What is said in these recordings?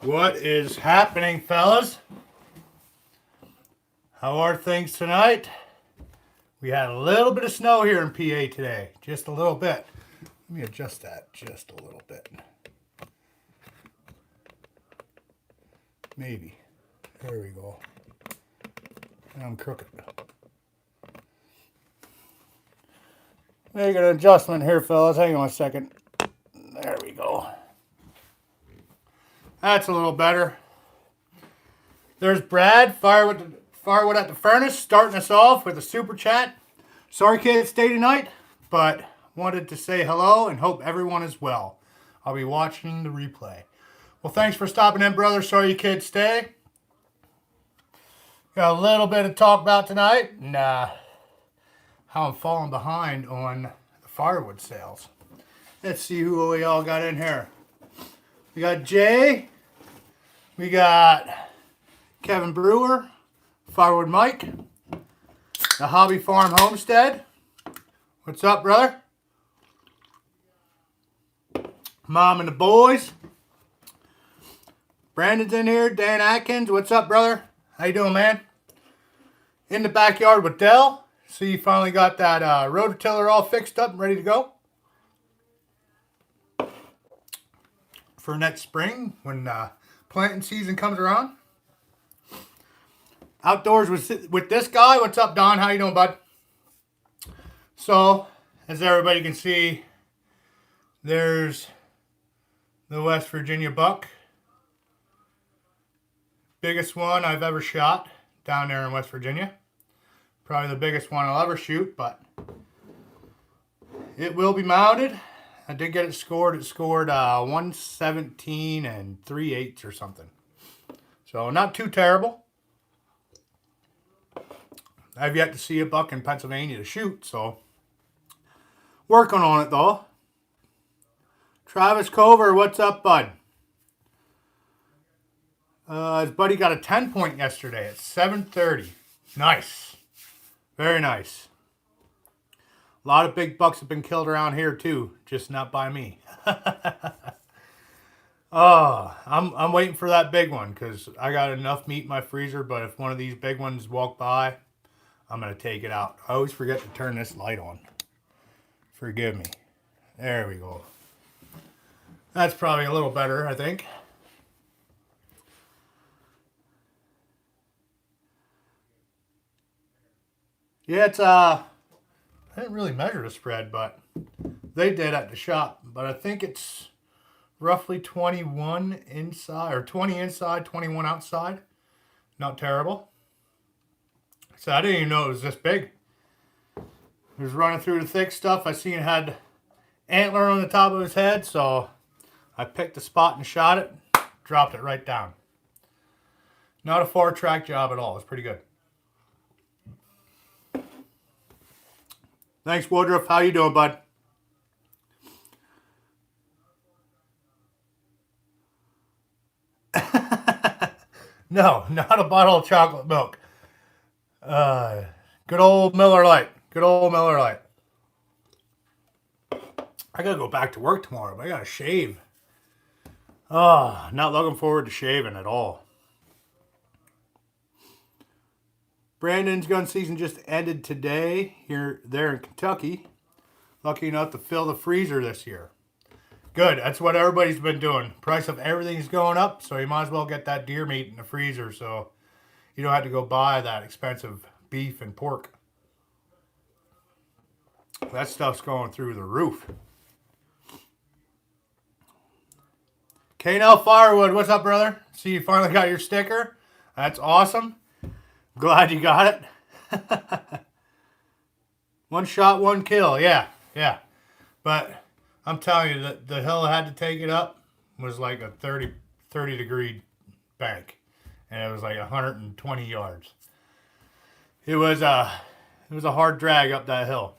What is happening, fellas? How are things tonight? We had a little bit of snow here in PA today. Just a little bit. Let me adjust that just a little bit. Maybe. There we go. I'm crooked. Make an adjustment here, fellas. Hang on a second. There we go. That's a little better. There's Brad, Firewood at the Furnace, starting us off with a super chat. Sorry can't stay tonight, but wanted to say hello and hope everyone is well. I'll be watching the replay. Well, thanks for stopping in, brother. Sorry you can't stay. Got a little bit to talk about tonight, and how I'm falling behind on the firewood sales. Let's see who we all got in here. We got Jay. We got Kevin Brewer, Firewood Mike, the Hobby Farm Homestead. What's up, brother? Mom and the boys. Brandon's in here. Dan Atkins. What's up, brother? How you doing, man? In the backyard with Dell. So you finally got that rototiller all fixed up and ready to go for next spring when planting season comes around. Outdoors with this guy. What's up, Don? How you doing, bud? So, as everybody can see, there's the West Virginia buck. Biggest one I've ever shot down there in West Virginia. Probably the biggest one I'll ever shoot, but it will be mounted. I did get it scored. It scored 117 and 3/8 or something. So not too terrible. I've yet to see a buck in Pennsylvania to shoot, so working on it though. Travis Cover, what's up, bud? His buddy got a 10-point yesterday at 7:30. Nice. Very nice. A lot of big bucks have been killed around here too, just not by me. Oh, I'm waiting for that big one because I got enough meat in my freezer, but if one of these big ones walk by, I'm going to take it out. I always forget to turn this light on. Forgive me. There we go. That's probably a little better, I think. Yeah, it's I didn't really measure the spread, but they did at the shop. But I think it's roughly 21 inside, or 20 inside, 21 outside. Not terrible. So I didn't even know it was this big. It was running through the thick stuff. I seen it had antler on the top of his head, so I picked a spot and shot it, dropped it right down. Not a far track job at all. It's pretty good. Thanks, Woodruff. How you doing, bud? No, not a bottle of chocolate milk. Good old Miller Lite. Good old Miller Lite. I gotta go back to work tomorrow, but I gotta shave. Oh, not looking forward to shaving at all. Brandon's gun season just ended today there in Kentucky. Lucky enough to fill the freezer this year. Good. That's what everybody's been doing. Price of everything's going up, so you might as well get that deer meat in the freezer so you don't have to go buy that expensive beef and pork. That stuff's going through the roof. K&L Firewood, what's up, brother? See, you finally got your sticker. That's awesome. Glad you got it. One shot, one kill. Yeah. But I'm telling you, that the hill I had to take it up was like a 30 degree bank. And it was like 120 yards. It was a hard drag up that hill.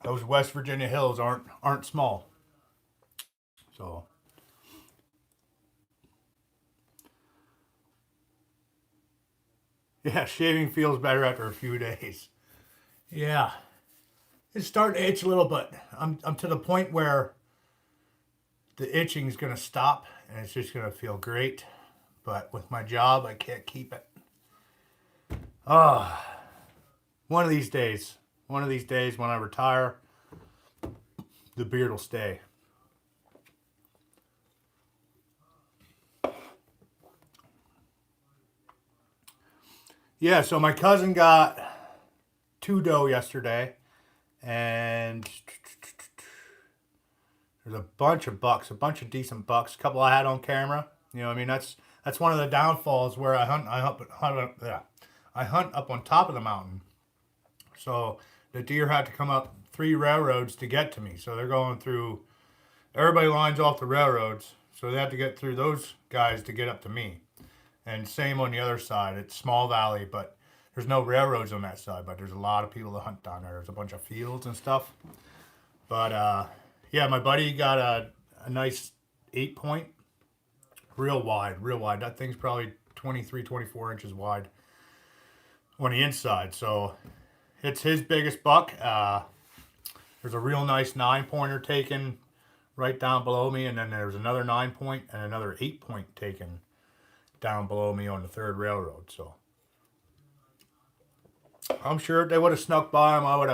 Those West Virginia hills aren't small. So yeah, shaving feels better after a few days. Yeah. It's starting to itch a little bit. I'm to the point where the itching is going to stop and it's just going to feel great. But with my job, I can't keep it. Oh, one of these days when I retire, the beard will stay. Yeah, so my cousin got 2 doe yesterday, and there's a bunch of bucks, a bunch of decent bucks. A couple I had on camera. You know, I mean, that's one of the downfalls where I hunt up on top of the mountain. So the deer had to come up 3 railroads to get to me. So they're going through. Everybody lines off the railroads, so they have to get through those guys to get up to me. And same on the other side. It's small valley, but there's no railroads on that side. But there's a lot of people that hunt down there. There's a bunch of fields and stuff. But yeah, my buddy got a nice 8-point, real wide. That thing's probably 23, 24 inches wide on the inside. So it's his biggest buck. There's a real nice 9-pointer taken right down below me, and then there's another 9-point and another 8-point taken down below me on the 3rd railroad. So I'm sure if they would have snuck by him, I would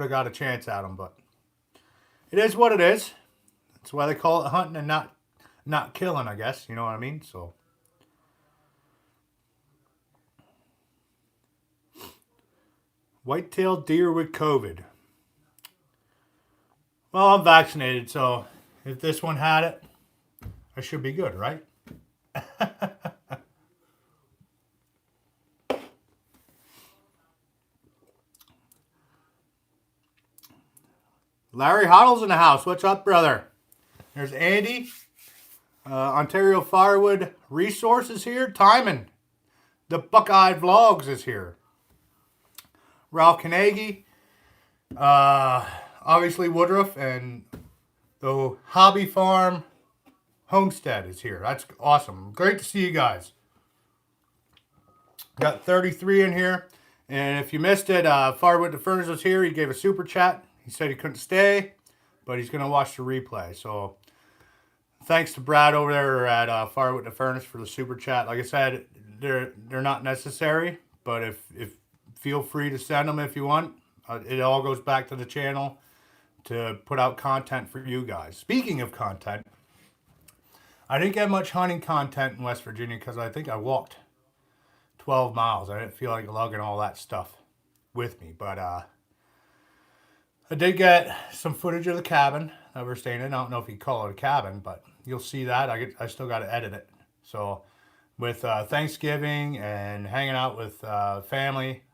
have got a chance at him. But it is what it is. That's why they call it hunting and not killing, I guess. You know what I mean? So white-tailed deer with COVID. Well, I'm vaccinated, so if this one had it, I should be good, right? Larry Hoddle's in the house. What's up, brother? There's Andy. Ontario Firewood Resources here. Timon. The Buckeye Vlogs is here. Ralph Carnegie. Obviously Woodruff. And the Hobby Farm Homestead is here. That's awesome. Great to see you guys. Got 33 in here. And if you missed it, Firewood the Furnace was here. He gave a super chat. He said he couldn't stay, but he's going to watch the replay. So thanks to Brad over there at Firewood the Furnace for the super chat. Like I said, they're not necessary, but if feel free to send them if you want. It all goes back to the channel to put out content for you guys. Speaking of content, I didn't get much hunting content in West Virginia because I think I walked 12 miles. I didn't feel like lugging all that stuff with me, but I did get some footage of the cabin that we're staying in. I don't know if you call it a cabin, but you'll see that. I still got to edit it. So with Thanksgiving and hanging out with family,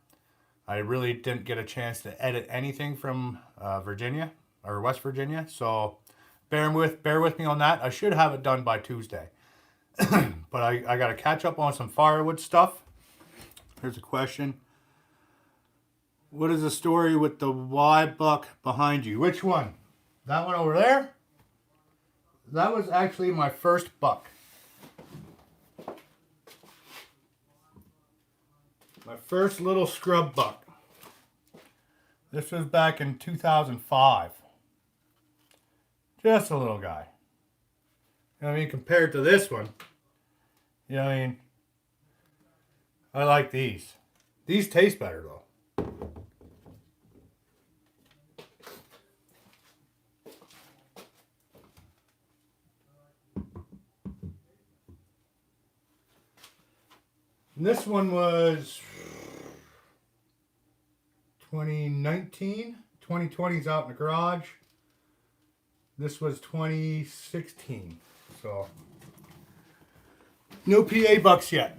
I really didn't get a chance to edit anything from Virginia or West Virginia. So bear with me on that. I should have it done by Tuesday. But I got to catch up on some firewood stuff. Here's a question. What is the story with the Y buck behind you? Which one? That one over there? That was actually my first buck. My first little scrub buck. This was back in 2005. Just a little guy. You know what I mean? Compared to this one. You know what I mean? I like these. These taste better though. And this one was 2019. 2020's out in the garage. This was 2016. So, no PA bucks yet.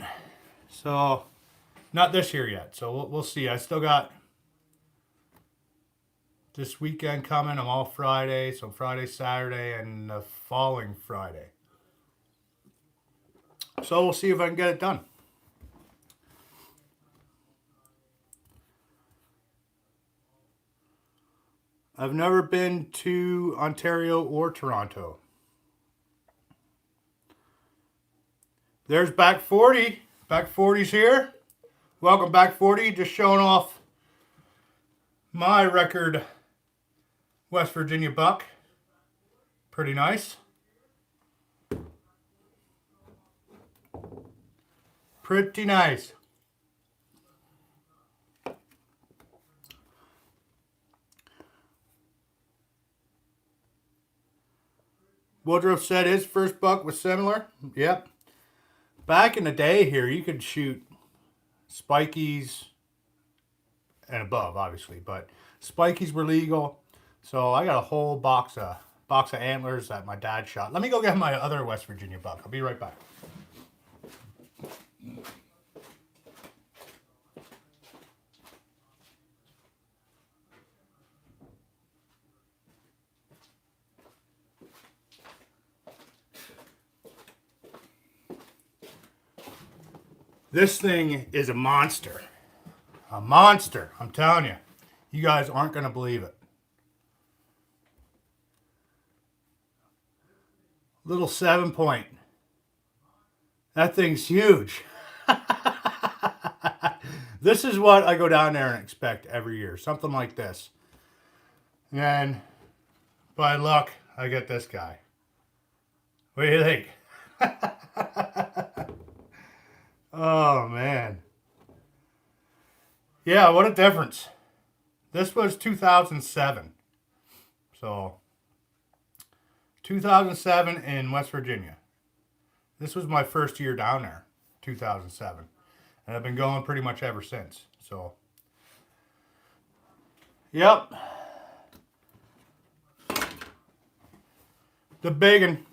So, not this year yet. So, we'll see. I still got this weekend coming. I'm off Friday. So, Friday, Saturday, and the following Friday. So, we'll see if I can get it done. I've never been to Ontario or Toronto. There's Back 40. Back 40's here. Welcome Back 40. Just showing off my record West Virginia buck. Pretty nice. Pretty nice. Woodruff said his first buck was similar. Yep. Back in the day here, you could shoot spikies and above, obviously, but spikies were legal. So I got a whole box of antlers that my dad shot. Let me go get my other West Virginia buck. I'll be right back. This thing is a monster. A monster, I'm telling you. You guys aren't going to believe it. Little 7-point. That thing's huge. This is what I go down there and expect every year. Something like this. And by luck, I get this guy. What do you think? Oh, man. Yeah, what a difference. This was 2007. So, 2007 in West Virginia. This was my first year down there, 2007. And I've been going pretty much ever since. So, yep. The big one.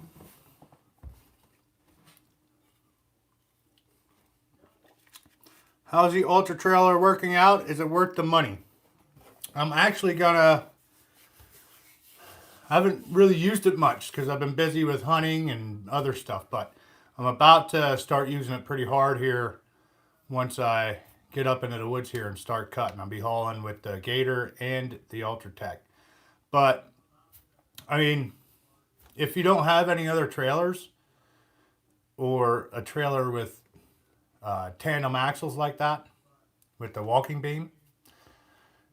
How's the Ultra Trailer working out? Is it worth the money? I'm actually I haven't really used it much because I've been busy with hunting and other stuff, but I'm about to start using it pretty hard here once I get up into the woods here and start cutting. I'll be hauling with the Gator and the Ultra Tech. But, I mean, if you don't have any other trailers or a trailer with tandem axles like that with the walking beam,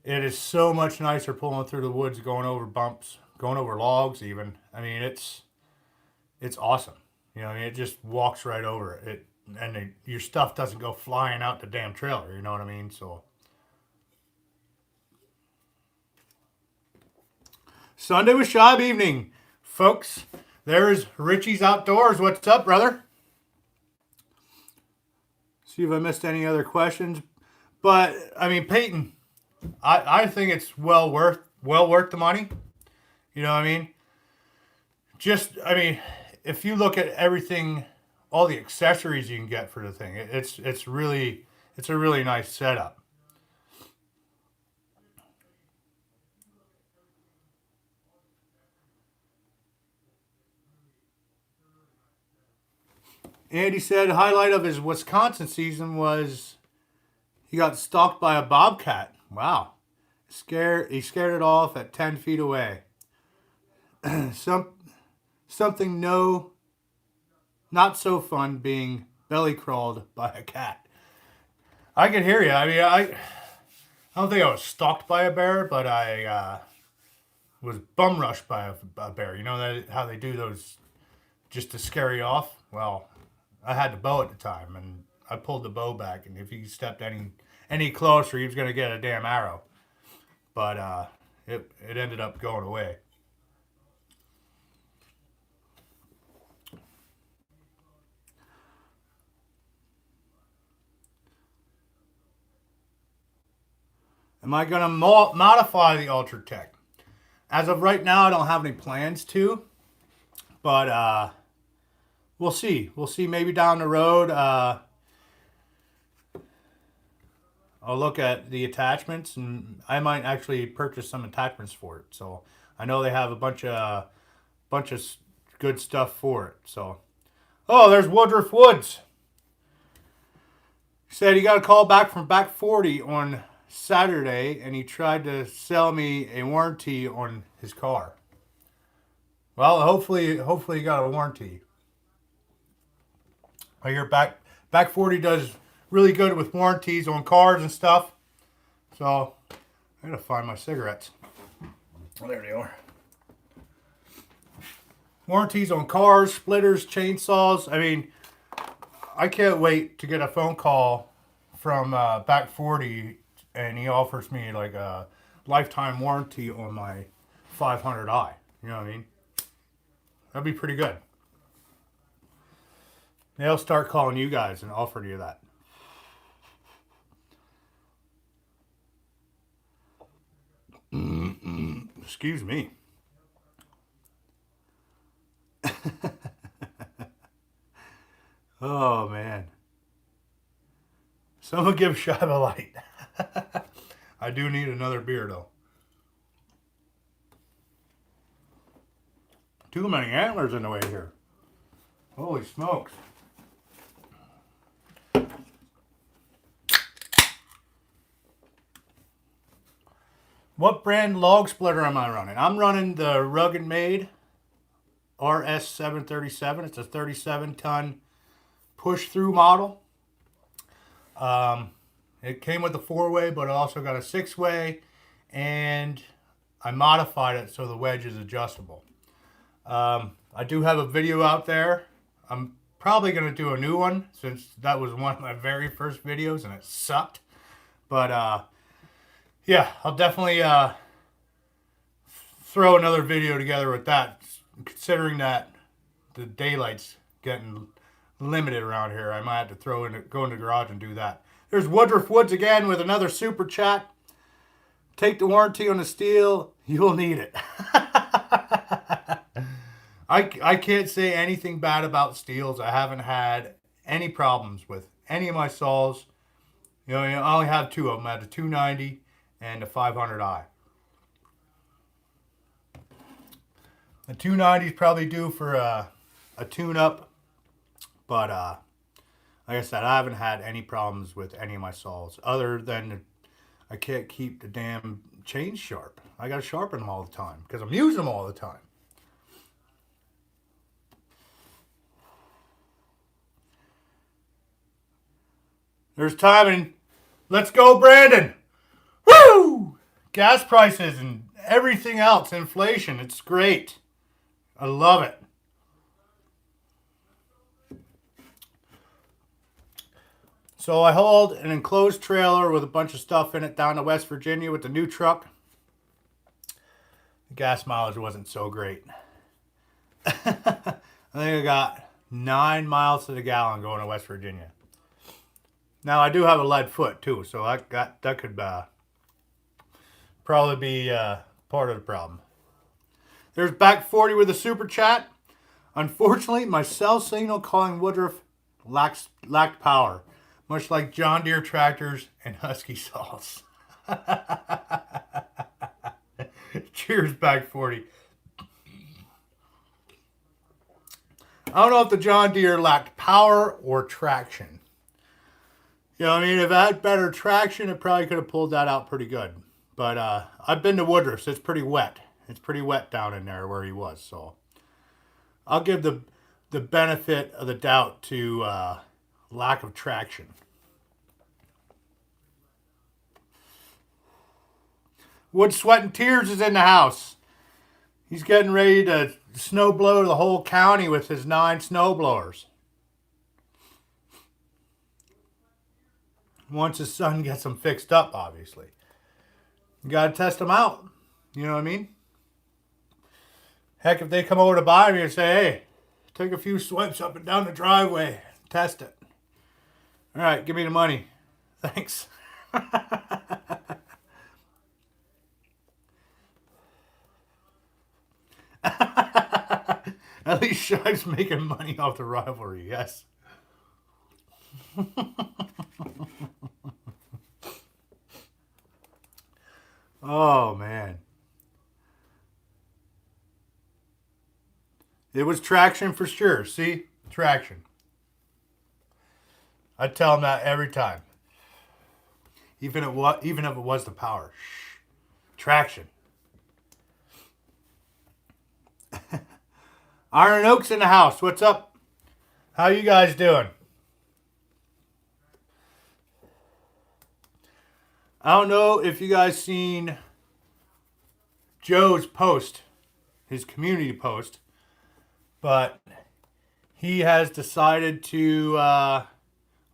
it is so much nicer pulling through the woods, going over bumps, going over logs even. I mean, it's awesome. You know, I mean, it just walks right over it. Your stuff doesn't go flying out the damn trailer, you know what I mean? So Sunday was Shibe evening, folks. There's Richie's Outdoors. What's up, brother? See if I missed any other questions. But I mean, Peyton, I think it's well worth the money. You know what I mean? I mean, if you look at everything, all the accessories you can get for the thing, it's a really nice setup. Andy said highlight of his Wisconsin season was he got stalked by a bobcat. Wow. He scared it off at 10 feet away. Something not so fun being belly crawled by a cat. I can hear you. I mean, I don't think I was stalked by a bear, but I was bum rushed by a bear. You know how they do those just to scare you off? Well, I had the bow at the time, and I pulled the bow back, and if he stepped any closer, he was going to get a damn arrow. But it ended up going away. Am I going to modify the Ultra Tech? As of right now, I don't have any plans to, but we'll see. We'll see maybe down the road. I'll look at the attachments, and I might actually purchase some attachments for it. So I know they have a bunch of good stuff for it. So, oh, there's Woodruff Woods. He said he got a call back from Back 40 on Saturday, and he tried to sell me a warranty on his car. Well, hopefully he got a warranty. I hear Back 40 does really good with warranties on cars and stuff. So I gotta find my cigarettes. Oh, there they are. Warranties on cars, splitters, chainsaws. I mean, I can't wait to get a phone call from Back 40, and he offers me like a lifetime warranty on my 500i. You know what I mean? That'd be pretty good. They'll start calling you guys and offer you that. Excuse me. Oh man. Someone give Shive a light. I do need another beer though. Too many antlers in the way here. Holy smokes. What brand log splitter am I running? I'm running the Rugged Made RS737. It's a 37-ton push-through model. It came with a 4-way, but it also got a 6-way, and I modified it so the wedge is adjustable. I do have a video out there. I'm probably going to do a new one since that was one of my very first videos and it sucked. But yeah, I'll definitely throw another video together with that, considering that the daylight's getting limited around here. I might have to go in the garage and do that. There's Woodruff Woods again with another super chat. Take the warranty on the steel. You'll need it. I can't say anything bad about steels. I haven't had any problems with any of my saws. You know, I only have two of them. I have the 290 and the 500i. The 290 is probably due for a tune-up, but like I said, I haven't had any problems with any of my saws other than I can't keep the damn chains sharp. I got to sharpen them all the time because I'm using them all the time. There's timing. Let's go, Brandon. Woo! Gas prices and everything else, inflation. It's great. I love it. So I hauled an enclosed trailer with a bunch of stuff in it down to West Virginia with the new truck. The gas mileage wasn't so great. I think I got 9 miles to the gallon going to West Virginia. Now I do have a lead foot too, so that could probably be part of the problem. There's Back 40 with a super chat. Unfortunately, my cell signal calling Woodruff lacked power, much like John Deere tractors and Husky saws. Cheers, Back 40. I don't know if the John Deere lacked power or traction. You know, I mean, if it had better traction, it probably could have pulled that out pretty good. But I've been to Woodruff's. It's pretty wet. It's pretty wet down in there where he was. So I'll give the benefit of the doubt to lack of traction. Wood, Sweat, and Tears is in the house. He's getting ready to snow blow the whole county with his 9 snow blowers. Once his son gets them fixed up, obviously. You got to test them out. You know what I mean? Heck, if they come over to buy me and say, hey, take a few swipes up and down the driveway, test it. All right, give me the money. Thanks. At least Shive's making money off the rivalry, yes. Oh, man. It was traction for sure. See? Traction. I tell him that every time. Even if it was the power. Shh. Traction. Iron Oak's in the house. What's up? How you guys doing? I don't know if you guys seen Joe's post, his community post, but he has decided to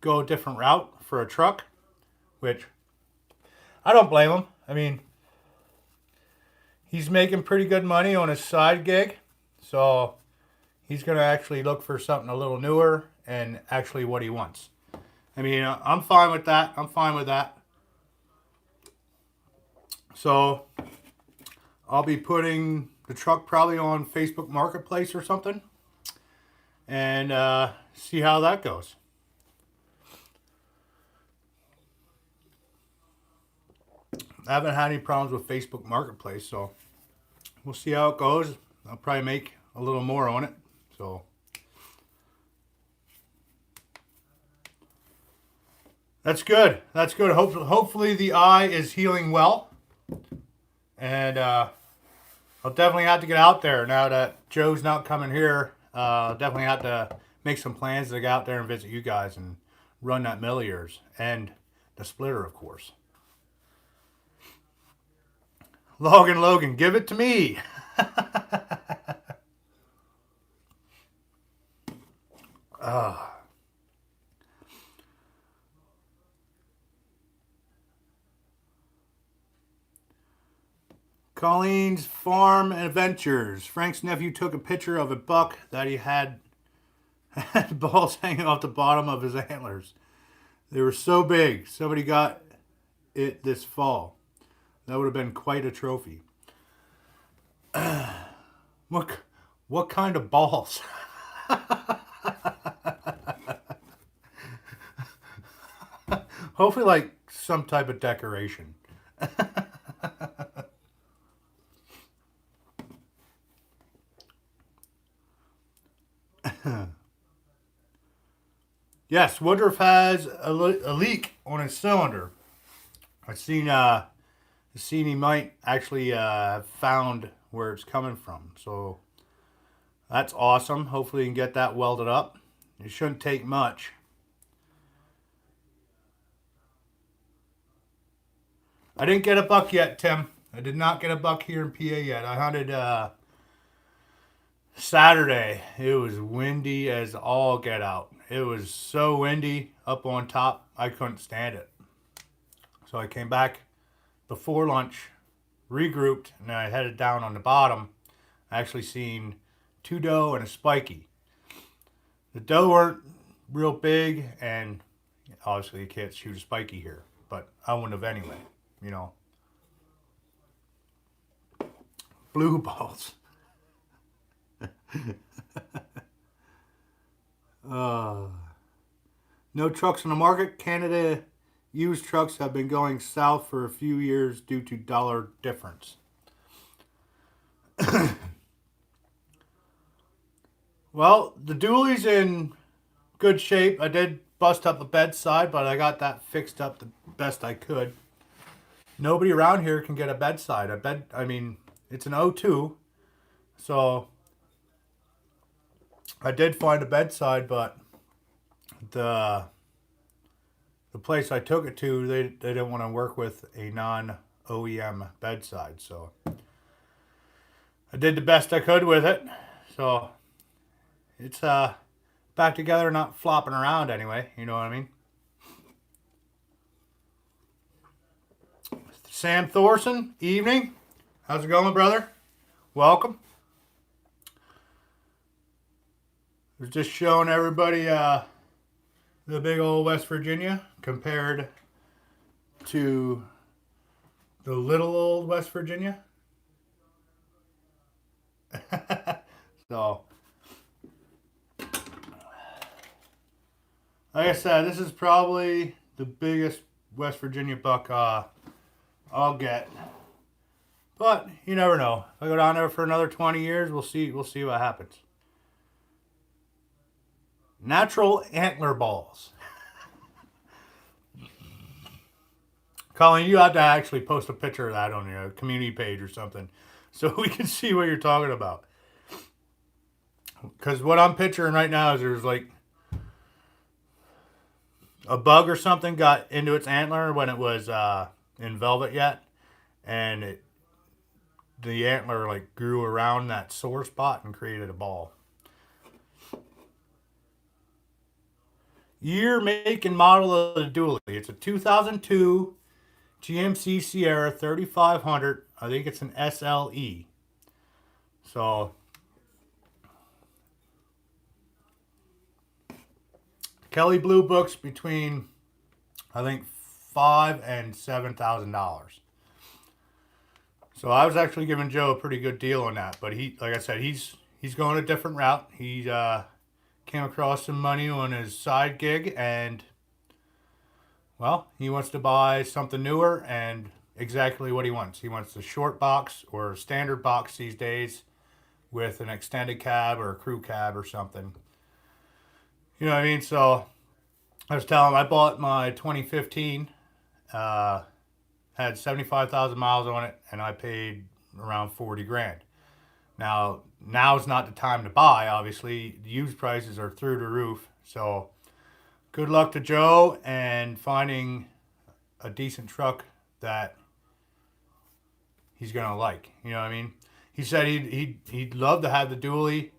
go a different route for a truck, which I don't blame him. I mean, he's making pretty good money on his side gig, so he's going to actually look for something a little newer and actually what he wants. I mean, I'm fine with that. I'm fine with that. So I'll be putting the truck probably on Facebook Marketplace or something and see how that goes. I haven't had any problems with Facebook Marketplace, so we'll see how it goes. I'll probably make a little more on it. So that's good. That's good. Hopefully the eye is healing well. And I'll definitely have to get out there now that Joe's not coming here. I'll definitely have to make some plans to get out there and visit you guys and run that mill of yours and the splitter, of course. Logan, give it to me. Colleen's Farm Adventures. Frank's nephew took a picture of a buck that he had balls hanging off the bottom of his antlers. They were so big. Somebody got it this fall. That would have been quite a trophy. What kind of balls? Hopefully like some type of decoration. Yes, Woodruff has a leak on his cylinder. I've seen he might actually found where it's coming from. So that's awesome. Hopefully you can get that welded up. It shouldn't take much. I didn't get a buck yet, Tim. I did not get a buck here in PA yet. I hunted Saturday. It was windy as all get out. It was so windy up on top, I couldn't stand it. So I came back before lunch, regrouped, and I headed down on the bottom. I actually seen 2 doe and a spiky. The doe weren't real big, and obviously you can't shoot a spiky here, but I wouldn't have anyway, you know. Blue balls. No trucks on the market. Canada used trucks have been going south for a few years due to dollar difference. Well, the dually's in good shape. I did bust up a bedside, but I got that fixed up the best I could. Nobody around here can get a bedside. I mean, it's an O2, so I did find a bedside, but the place I took it to, they didn't want to work with a non-OEM bedside, so I did the best I could with it. So it's back together, not flopping around anyway, you know what I mean? Sam Thorson, evening. How's it going, brother? Welcome. I was just showing everybody the big old West Virginia compared to the little old West Virginia. So, like I said, this is probably the biggest West Virginia buck I'll get. But you never know. If I go down there for another 20 years, we'll see what happens. Natural antler balls. Colin, you have to actually post a picture of that on your community page or something so we can see what you're talking about. Because what I'm picturing right now is there's like a bug or something got into its antler when it was in velvet yet, and the antler like grew around that sore spot and created a ball. Year, make, and model of the dually. It's a 2002 GMC Sierra 3500. I think it's an SLE. So Kelly Blue Book's between, I think, $5,000 and $7,000. So I was actually giving Joe a pretty good deal on that. But he, like I said, he's going a different route. He came across some money on his side gig, and well, he wants to buy something newer and exactly what he wants. He wants the short box or standard box these days with an extended cab or a crew cab or something. You know what I mean? So I was telling him I bought my 2015, uh, had 75,000 miles on it, and I paid around 40 grand. Now's not the time to buy, obviously. Used prices are through the roof. So good luck to Joe and finding a decent truck that he's gonna like. You know what I mean? He said he'd love to have the dually,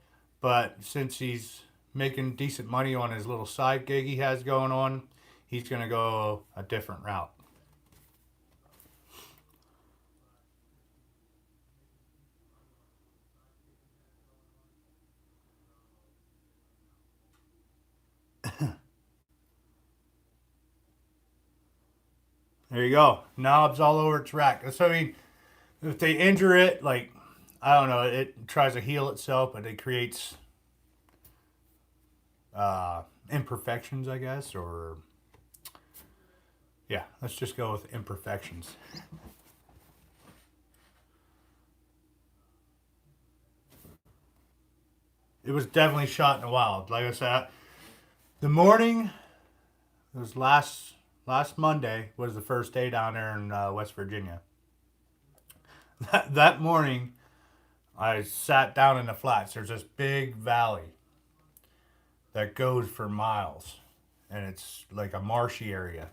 but since he's making decent money on his little side gig he has going on, he's gonna go a different route. There you go. Knobs all over its rack. So I mean, if they injure it, like I don't know, it tries to heal itself, but it creates imperfections, I guess, or yeah, let's just go with imperfections. It was definitely shot in the wild. Like I said, the morning, it was last Monday was the first day down there in West Virginia. That morning, I sat down in the flats. There's this big valley that goes for miles, and it's like a marshy area.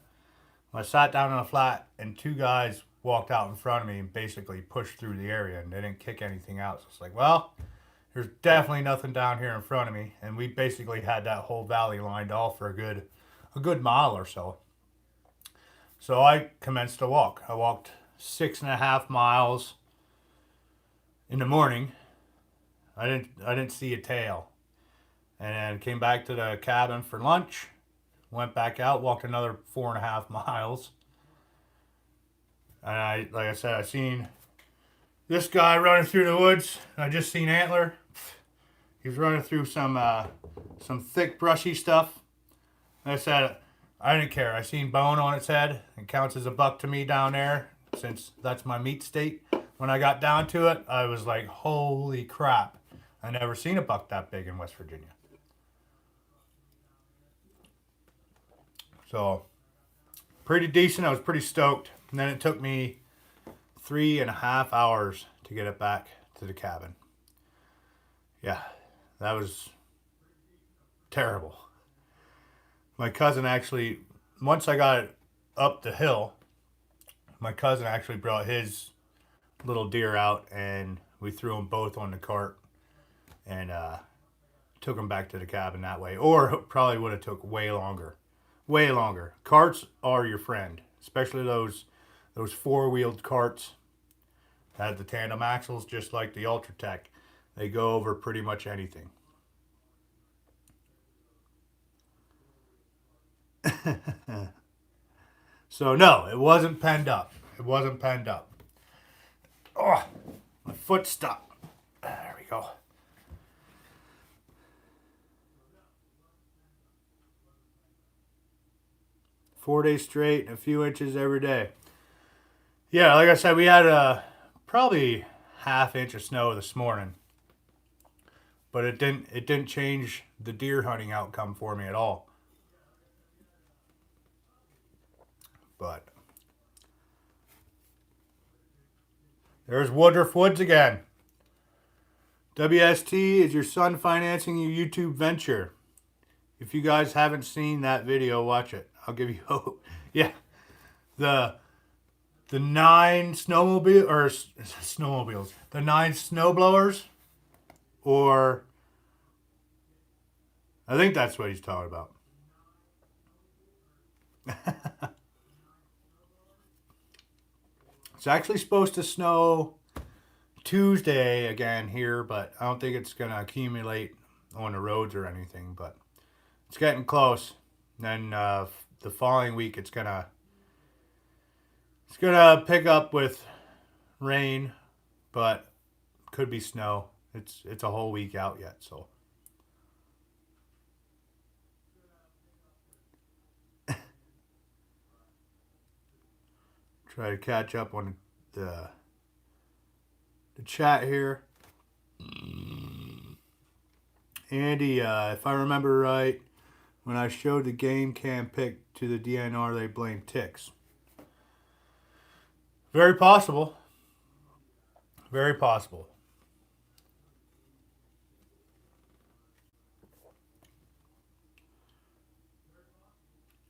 I sat down on a flat, and two guys walked out in front of me and basically pushed through the area, and they didn't kick anything out. So it's like, well, there's definitely nothing down here in front of me, and we basically had that whole valley lined off for a good mile or so. So I commenced to walk. I walked 6.5 miles in the morning. I didn't see a tail, and then came back to the cabin for lunch. Went back out, walked another 4.5 miles, and like I said, I seen this guy running through the woods. I just seen Antler. He was running through some thick brushy stuff. And I said, I didn't care. I seen bone on its head. It counts as a buck to me down there, since that's my meat state. When I got down to it, I was like, holy crap. I never seen a buck that big in West Virginia. So, pretty decent. I was pretty stoked. And then it took me 3.5 hours to get it back to the cabin. Yeah, that was terrible. My cousin actually, once I got it up the hill, my cousin actually brought his little deer out, and we threw them both on the cart and took them back to the cabin that way. Or probably would have took way longer. Way longer. Carts are your friend, especially those four-wheeled carts that have the tandem axles, just like the Ultratech. They go over pretty much anything. So no, it wasn't penned up. It wasn't penned up. Oh, my foot stuck. There we go. 4 days straight and a few inches every day. Yeah, like I said, we had probably half inch of snow this morning, but it didn't change the deer hunting outcome for me at all. But there's Woodruff Woods again. WST, is your son financing your YouTube venture? If you guys haven't seen that video, watch it. I'll give you hope. Yeah, the nine snowmobiles, the nine snowblowers, or I think that's what he's talking about. It's actually supposed to snow Tuesday again here, but I don't think it's going to accumulate on the roads or anything, but it's getting close. Then the following week it's gonna pick up with rain, but could be snow. It's a whole week out yet, so try to catch up on the chat here. Andy, if I remember right, when I showed the game cam pic to the DNR, they blamed ticks. Very possible. Very possible.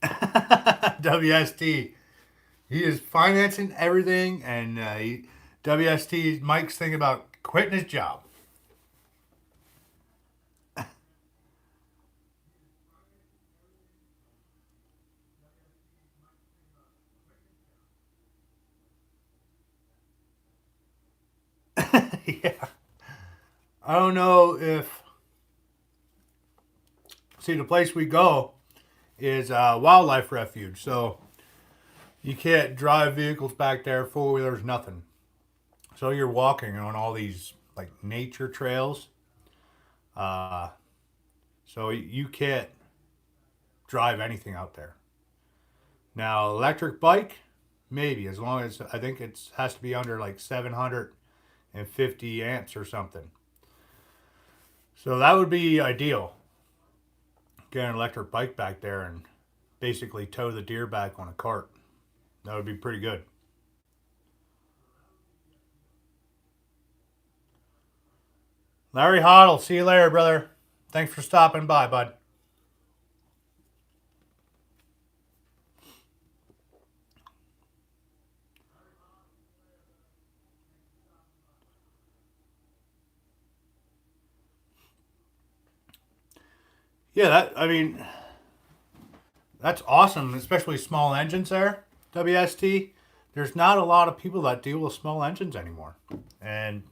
WST. He is financing everything, and WST Mike's thinking about quitting his job. Yeah. I don't know if. See, the place we go is a wildlife refuge, so you can't drive vehicles back there, four wheelers, nothing. So you're walking on all these like nature trails. Uh, so you can't drive anything out there. Now, electric bike, maybe, as long as I think it has to be under like 750 amps or something. So that would be ideal. Get an electric bike back there and basically tow the deer back on a cart. That would be pretty good. Larry Hoddle, see you later, brother. Thanks for stopping by, bud. Yeah, that's awesome, especially small engines there, WST. There's not a lot of people that deal with small engines anymore. And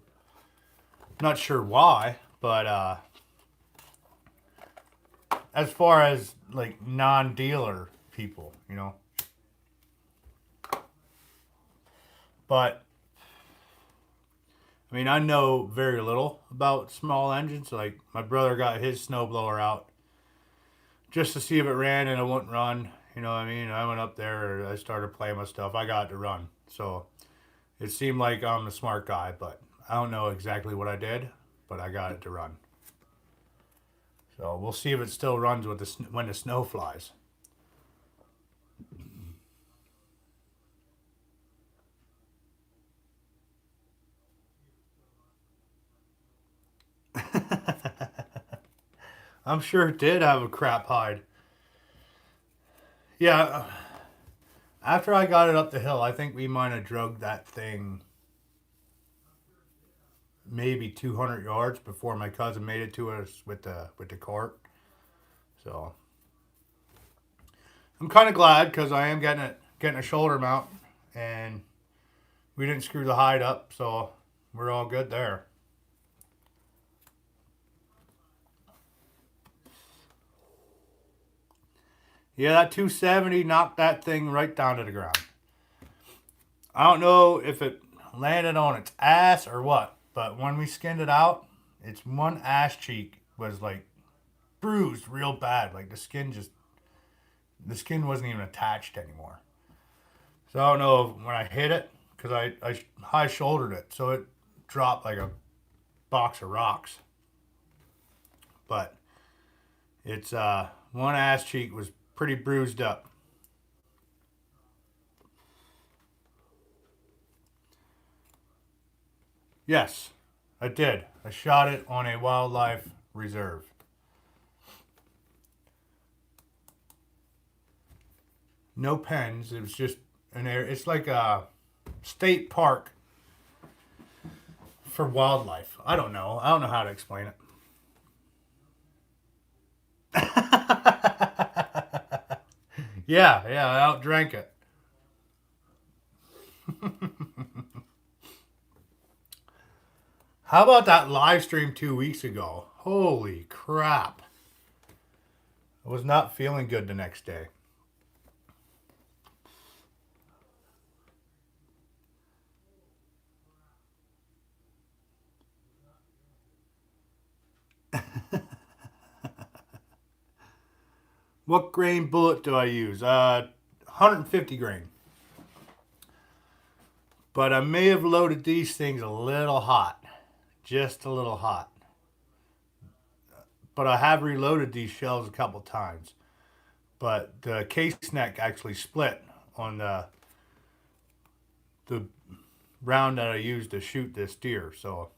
not sure why, but as far as like non-dealer people, But I know very little about small engines. Like my brother got his snowblower out just to see if it ran, and it wouldn't run. You know what I mean? I went up there, I started playing with stuff. I got it to run. So it seemed like I'm the smart guy, but I don't know exactly what I did, but I got it to run. So we'll see if it still runs with when the snow flies. I'm sure it did have a crap hide. Yeah, after I got it up the hill, I think we might have drugged that thing maybe 200 yards before my cousin made it to us with the cart. So I'm kind of glad because I am getting a shoulder mount, and we didn't screw the hide up, so we're all good there. Yeah, that 270 knocked that thing right down to the ground. I don't know if it landed on its ass or what, but when we skinned it out, its one ass cheek was like bruised real bad. Like the skin wasn't even attached anymore. So I don't know when I hit it because I high shouldered it, so it dropped like a box of rocks. But its one ass cheek was pretty bruised up. Yes, I did. I shot it on a wildlife reserve. No pens. It was just an area. It's like a state park for wildlife. I don't know. I don't know how to explain it. Yeah, I outdrank it. How about that live stream 2 weeks ago? Holy crap. I was not feeling good the next day. What grain bullet do I use? 150 grain. But I may have loaded these things a little hot. Just a little hot. But I have reloaded these shells a couple times. But the case neck actually split on the round that I used to shoot this deer. So,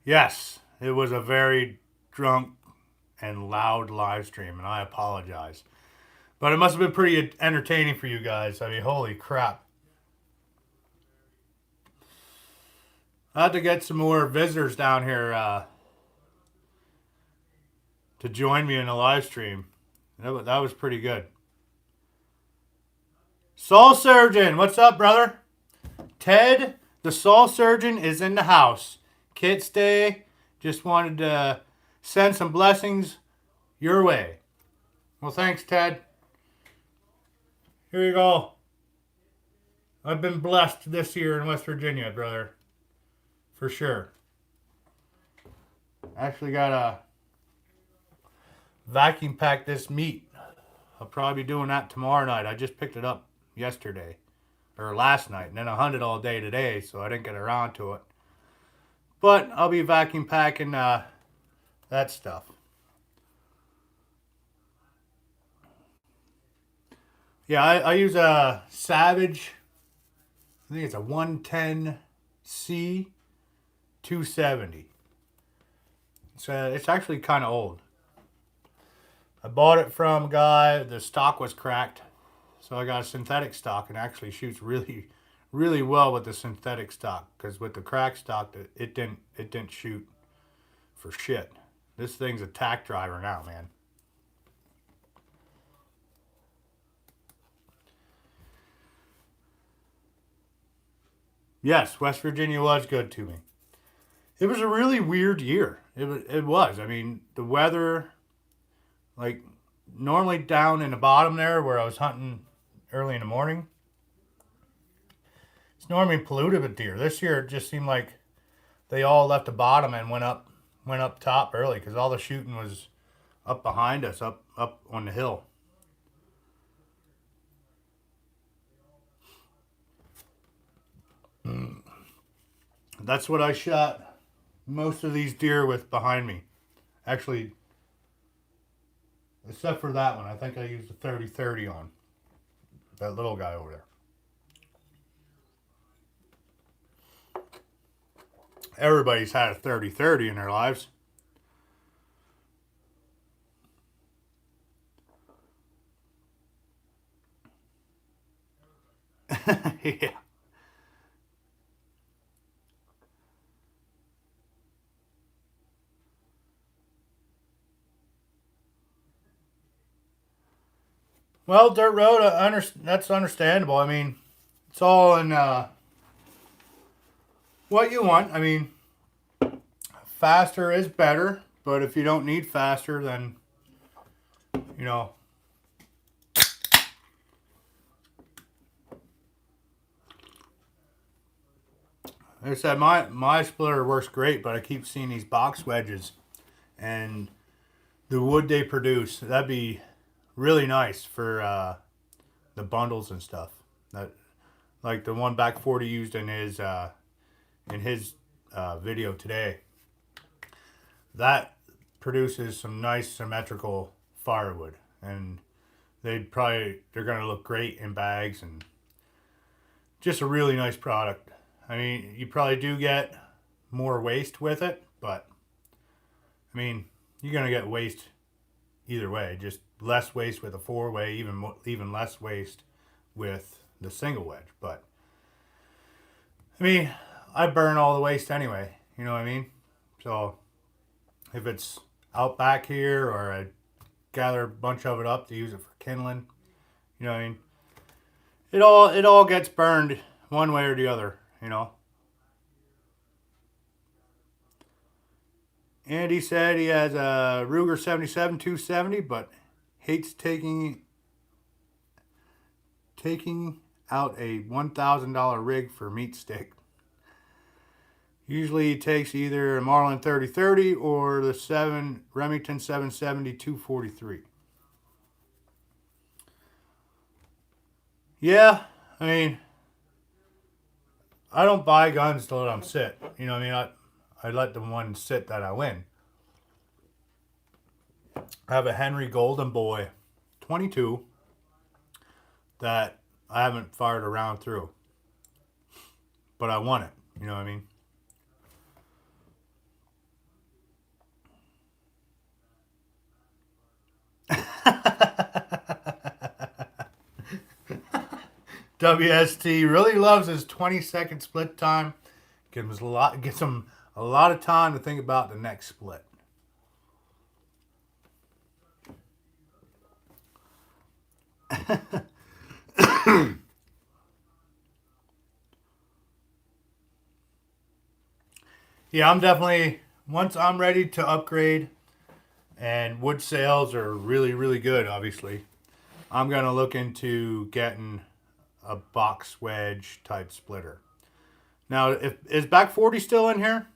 yes, it was a very drunk and loud live stream, and I apologize. But it must have been pretty entertaining for you guys. I mean, holy crap. I have to get some more visitors down here to join me in the live stream. That was pretty good. Soul Surgeon, what's up, brother? Ted, the Soul Surgeon, is in the house. Kids Day, just wanted to send some blessings your way. Well, thanks, Ted. Here you go. I've been blessed this year in West Virginia, brother. For sure. Actually got to vacuum pack this meat. I'll probably be doing that tomorrow night. I just picked it up yesterday. Or last night. And then I hunted all day today, so I didn't get around to it. But I'll be vacuum packing that stuff. Yeah, I use a Savage. I think it's a 110C 270. It's actually kind of old. I bought it from a guy. The stock was cracked, so I got a synthetic stock, and actually shoots really, really well with the synthetic stock. Because with the cracked stock, it didn't shoot for shit. This thing's a tack driver now, man. Yes, West Virginia was good to me. It was a really weird year. It was. I mean, the weather, like normally down in the bottom there where I was hunting early in the morning, it's normally polluted with deer. This year it just seemed like they all left the bottom and went up top early because all the shooting was up behind us, up on the hill. That's what I shot most of these deer with behind me. Actually, except for that one, I think I used a 30-30 on that little guy over there. Everybody's had a 30-30 in their lives. Yeah. Well, dirt road, that's understandable. I mean, it's all in what you want. I mean, faster is better, but if you don't need faster, then, you know. Like I said, my splitter works great, but I keep seeing these box wedges and the wood they produce. That'd be really nice for the bundles and stuff. That, like the one Back 40 used in his video today. That produces some nice symmetrical firewood, and they're gonna look great in bags, and just a really nice product. I mean, you probably do get more waste with it, but I mean, you're gonna get waste either way. Just less waste with a 4-way, even less waste with the single wedge. But I mean, I burn all the waste anyway. You know what I mean? So if it's out back here or I gather a bunch of it up to use it for kindling. You know what I mean? It all gets burned one way or the other, you know. And he said he has a Ruger 77 270, but hates taking out a $1,000 rig for meat stick. Usually he takes either a Marlin 3030 or the Remington 770 243. Yeah, I mean, I don't buy guns to let them sit. You know what I mean? I let the one sit that I win. I have a Henry Golden Boy 22 that I haven't fired a round through. But I won it. You know what I mean? WST really loves his 20-second split time. Gets him a lot of time to think about the next split. Yeah, I'm definitely, once I'm ready to upgrade and wood sales are really, really good, obviously, I'm going to look into getting a box wedge type splitter. Now, is Back 40 still in here?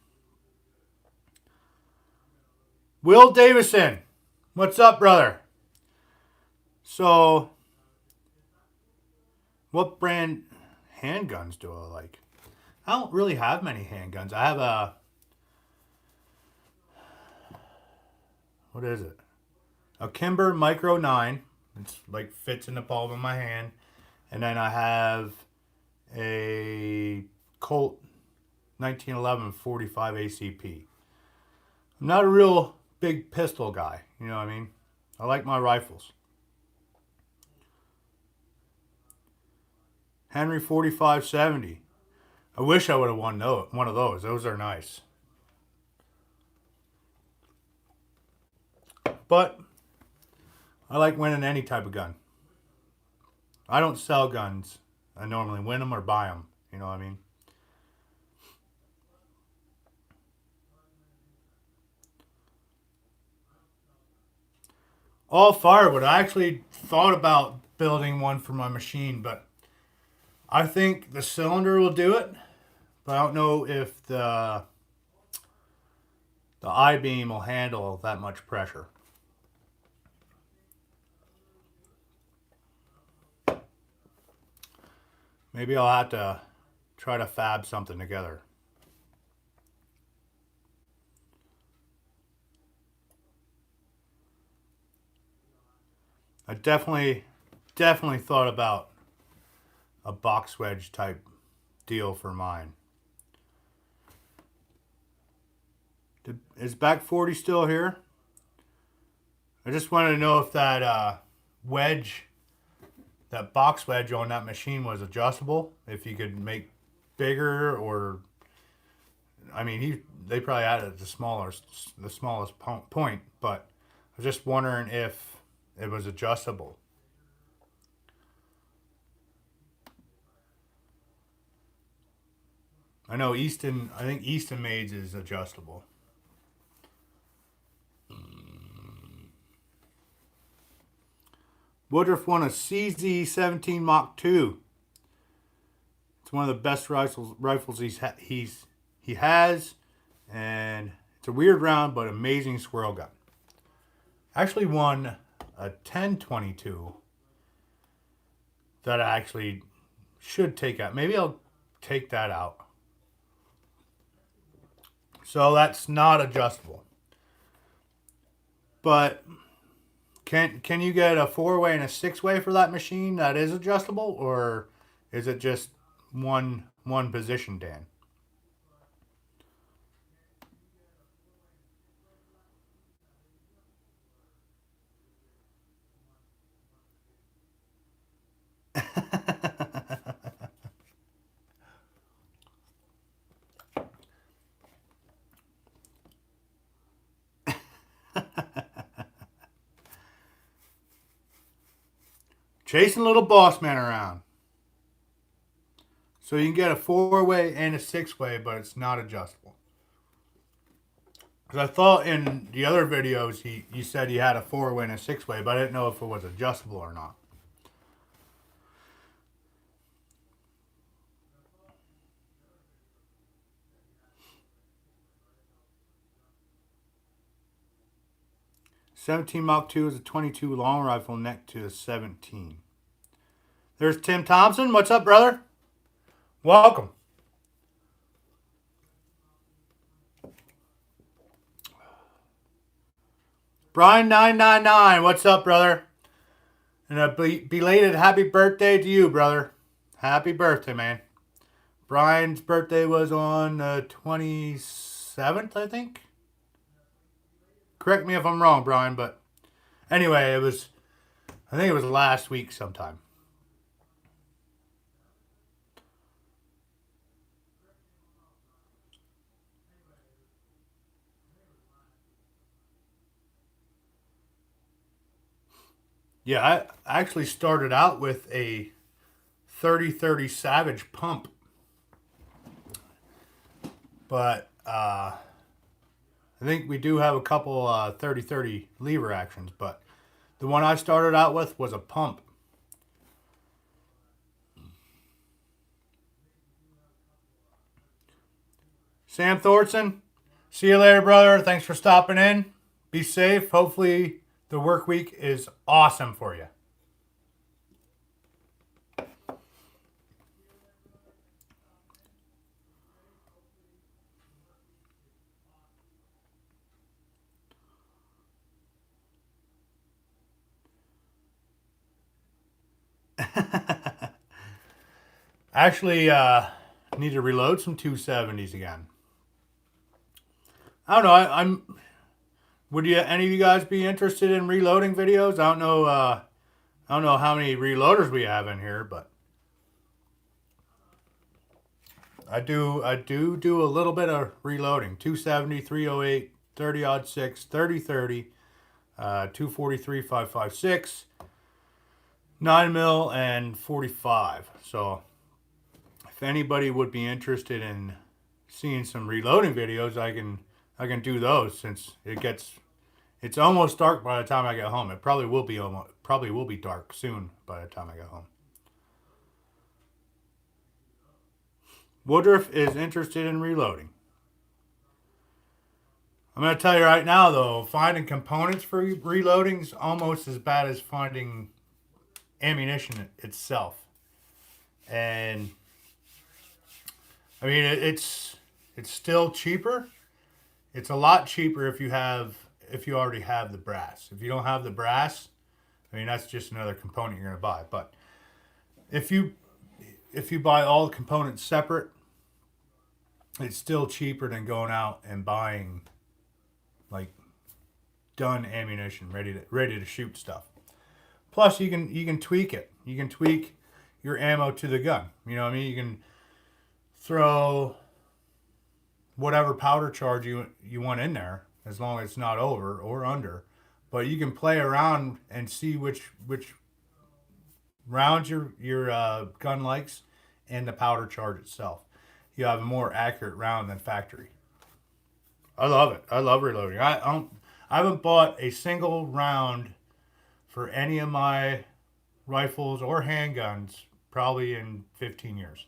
Will Davison, what's up, brother? So, what brand handguns do I like? I don't really have many handguns. I have what is it? A Kimber Micro 9. It's like fits in the palm of my hand. And then I have a Colt 1911 45 ACP. I'm not a real big pistol guy, you know what I mean? I like my rifles. Henry 4570. I wish I would have won one of those. Those are nice. But I like winning any type of gun. I don't sell guns. I normally win them or buy them. You know what I mean? All firewood. I actually thought about building one for my machine, but I think the cylinder will do it. But I don't know if the I-beam will handle that much pressure. Maybe I'll have to try to fab something together. I definitely thought about a box wedge type deal for mine. Is Back 40 still here? I just wanted to know if that that box wedge on that machine was adjustable. If you could make bigger, or I mean, they probably added the smallest point, but I was just wondering if it was adjustable. I know I think Easton Made's is adjustable. Woodruff won a CZ17 Mach 2. It's one of the best rifles he has, and it's a weird round but amazing squirrel gun. Actually won a 1022 that I actually should take out. Maybe I'll take that out. So that's not adjustable. But can you get a 4-way and a 6-way for that machine that is adjustable, or is it just one position, Dan? Chasing little boss man around. So you can get a 4-way and a 6-way, but it's not adjustable. Because I thought in the other videos you said you had a 4-way and a 6-way, but I didn't know if it was adjustable or not. .17 Mach 2 is a .22 long rifle neck to a 17. There's Tim Thompson. What's up, brother? Welcome. Brian999. What's up, brother? And a belated happy birthday to you, brother. Happy birthday, man. Brian's birthday was on the 27th, I think. Correct me if I'm wrong, Brian, but anyway, I think it was last week sometime. Yeah, I actually started out with a 30-30 Savage pump. But I think we do have a couple 30-30 lever actions, but the one I started out with was a pump. Sam Thorson, see you later, brother. Thanks for stopping in. Be safe. Hopefully the work week is awesome for you. Actually, need to reload some 270s again. I don't know. I'm. Would you any of you guys be interested in reloading videos? I don't know. I don't know how many reloaders we have in here, but I do a little bit of reloading. 270, 308, 30-06, 30-30, 243, 5.56, 9mm, and 45. So if anybody would be interested in seeing some reloading videos, I can do those, since it's almost dark by the time I get home. It probably will be dark soon by the time I get home. Woodruff is interested in reloading. I'm going to tell you right now, though, finding components for reloading is almost as bad as finding ammunition itself. And I mean, it's still cheaper. It's a lot cheaper if you already have the brass. If you don't have the brass, I mean, that's just another component you're going to buy. But if you buy all the components separate, it's still cheaper than going out and buying like done ammunition, ready to shoot stuff. Plus, you can tweak it. You can tweak your ammo to the gun. You know what I mean? You can throw whatever powder charge you want in there, as long as it's not over or under. But you can play around and see which rounds your gun likes, and the powder charge itself. You have a more accurate round than factory. I love it. I love reloading. I haven't bought a single round for any of my rifles or handguns probably in 15 years.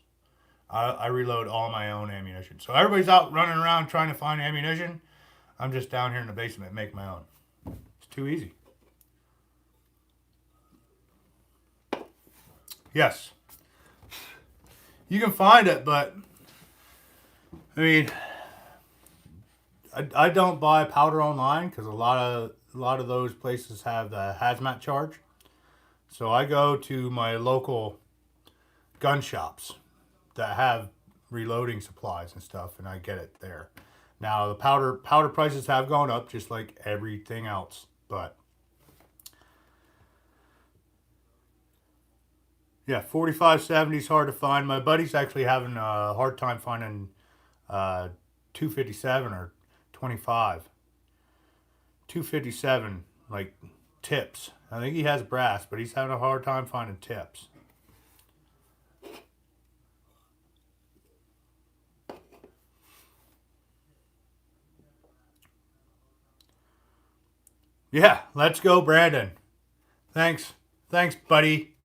I reload all my own ammunition. So everybody's out running around trying to find ammunition. I'm just down here in the basement making my own. It's too easy. Yes. You can find it, but I mean, I don't buy powder online because a lot of those places have the hazmat charge. So I go to my local gun shops that have reloading supplies and stuff, and I get it there. Now the powder prices have gone up just like everything else, but yeah, 45-70 is hard to find. My buddy's actually having a hard time finding 257 or 25. 257, like tips. I think he has brass, but he's having a hard time finding tips. Yeah, let's go, Brandon. Thanks. Thanks, buddy.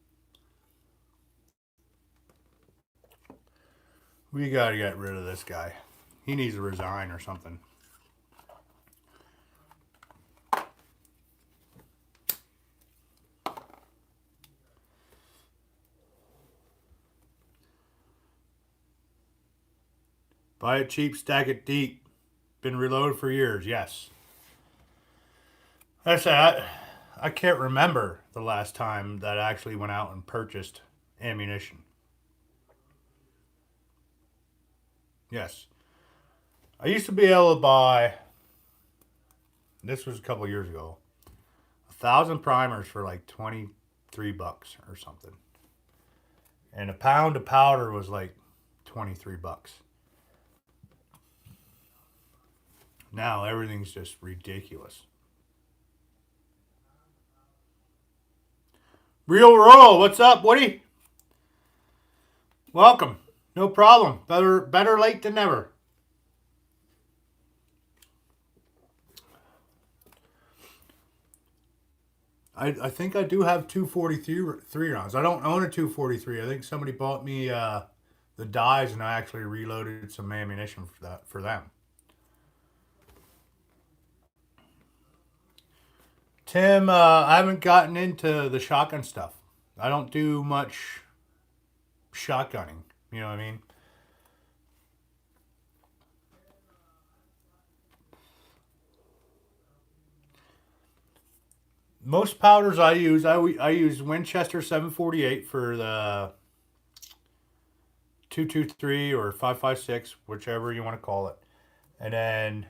We gotta get rid of this guy. He needs to resign or something. Buy it cheap, stack it deep. Been reloaded for years, yes. I said, I can't remember the last time that I actually went out and purchased ammunition. Yes. I used to be able to buy, this was a couple years ago, 1,000 primers for like $23 or something. And a pound of powder was like $23. Now everything's just ridiculous. Real Roll, what's up, Woody? Welcome. No problem. Better late than never. I think I do have 243 rounds. I don't own a 243. I think somebody bought me the dies, and I actually reloaded some ammunition for them. Tim, I haven't gotten into the shotgun stuff. I don't do much shotgunning. You know what I mean? Most powders I use Winchester 748 for the 223 or 556, whichever you want to call it. And then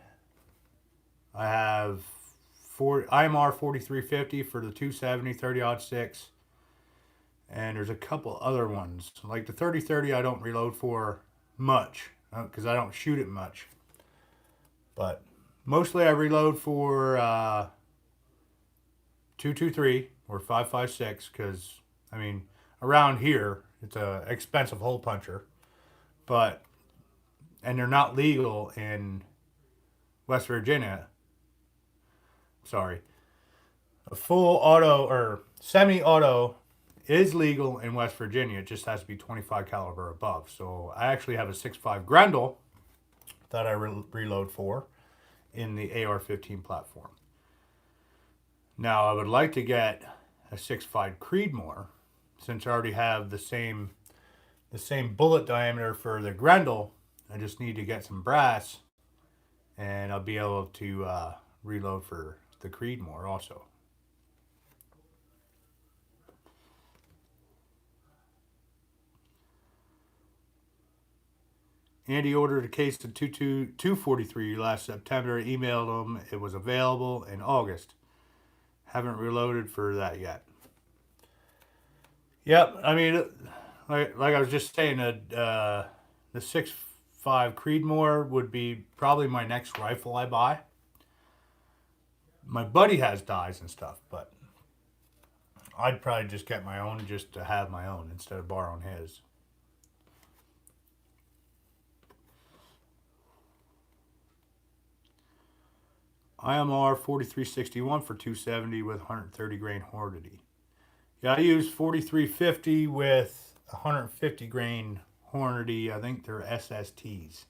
I have IMR 4350 for the 270 30-06. And there's a couple other ones. Like the 3030 I don't reload for much because I don't shoot it much. But mostly I reload for 223 or 556 because, I mean, around here it's a expensive hole puncher. But, and they're not legal in West Virginia. Sorry. A full auto or semi-auto is legal in West Virginia. It just has to be 25 caliber above. So I actually have a 6.5 Grendel that I reload for in the AR-15 platform. Now I would like to get a 6.5 Creedmoor since I already have the same bullet diameter for the Grendel. I just need to get some brass and I'll be able to reload for the Creedmoor also. Andy ordered a case of 243 last September. Emailed him. It was available in August. Haven't reloaded for that yet. Yep, I mean, like I was just saying, the 6.5 Creedmoor would be probably my next rifle I buy. My buddy has dies and stuff, but I'd probably just get my own just to have my own instead of borrowing his. IMR 4361 for 270 with 130 grain Hornady. Yeah, I use 4350 with 150 grain Hornady. I think they're SSTs.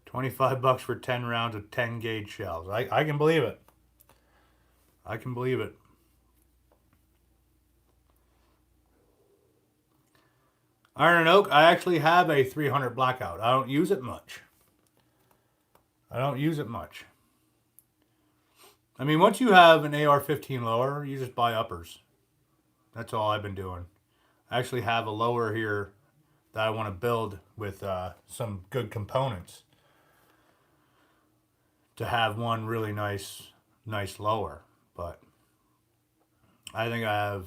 25 bucks for 10 rounds of 10 gauge shells. I can believe it. I can believe it. Iron and Oak, I actually have a 300 Blackout. I don't use it much. I mean, once you have an AR-15 lower, you just buy uppers. That's all I've been doing. I actually have a lower here that I want to build with some good components to have one really nice lower. But I think I have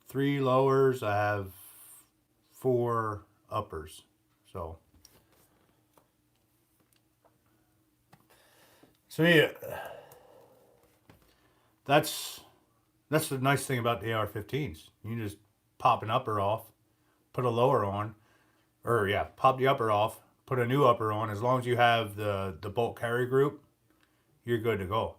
3 lowers. I have 4 uppers. So So yeah, that's the nice thing about the AR-15s. You can just pop an upper off, put a lower on, or yeah, pop the upper off, put a new upper on. As long as you have the bolt carry group, you're good to go.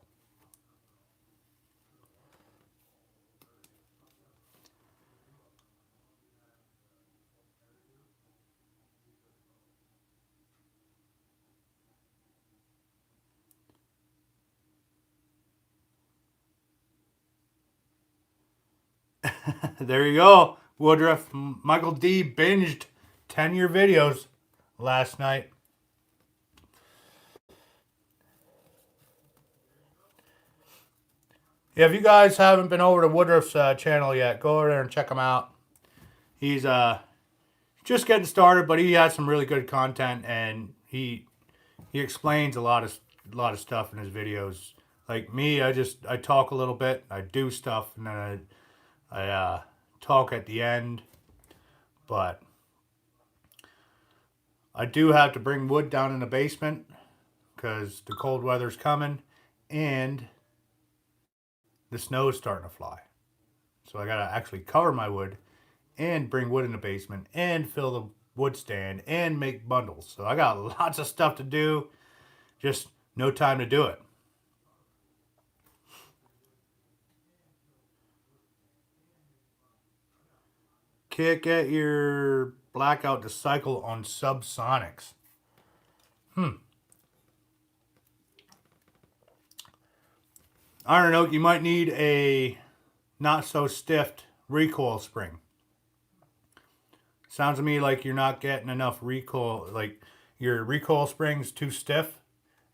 There you go, Woodruff. Michael D binged 10-year videos last night. Yeah, if you guys haven't been over to Woodruff's channel yet, go over there and check him out. He's just getting started, but he has some really good content, and he explains a lot of stuff in his videos. Like me, I talk a little bit, I do stuff, and then I talk at the end. But I do have to bring wood down in the basement because the cold weather's coming, and the snow's starting to fly. So I gotta actually cover my wood and bring wood in the basement and fill the wood stand and make bundles. So I got lots of stuff to do, just no time to do it. Can't get your blackout to cycle on subsonics. Iron Oak, you might need a not so stiff recoil spring. Sounds to me like you're not getting enough recoil, like your recoil spring's too stiff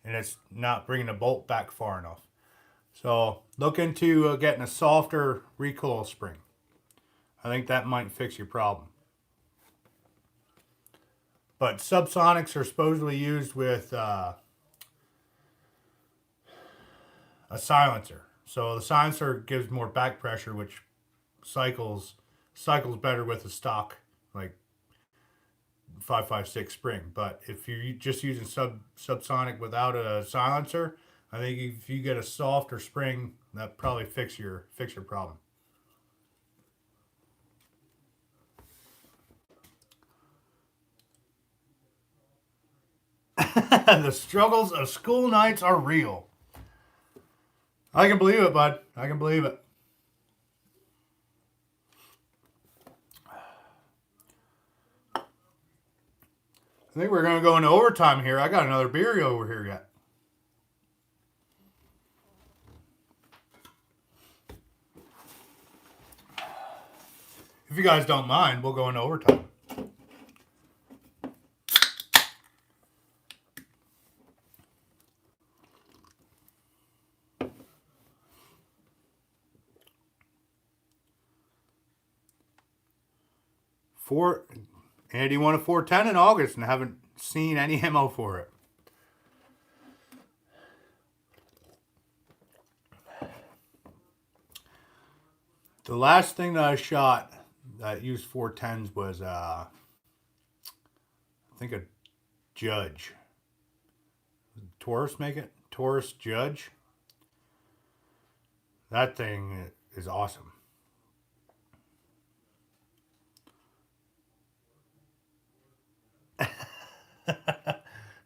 and it's not bringing the bolt back far enough. So look into getting a softer recoil spring. I think that might fix your problem. But subsonics are supposedly used with a silencer. So the silencer gives more back pressure, which cycles better with a stock like 5.56 spring. But if you're just using subsonic without a silencer, I think if you get a softer spring, that probably fix your problem. The struggles of school nights are real. I can believe it, bud. I can believe it. I think we're going to go into overtime here. I got another beer over here yet. If you guys don't mind, we'll go into overtime. Andy won a 410 in August and haven't seen any ammo for it. The last thing that I shot that used 410s was I think a Judge. Taurus make it? Taurus Judge. That thing is awesome.